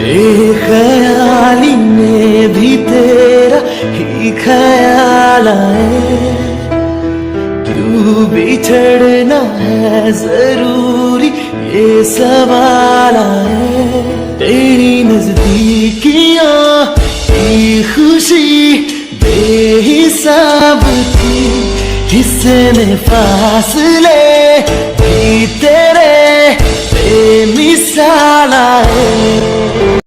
ख्याली में भी तेरा ही ख्याल आए। क्यों बिछड़ना है जरूरी ये सवाल आए। तेरी नजदीकियां की खुशी बेहिसाब थी, किसने फासले भी तेरे बेमिसाल आए।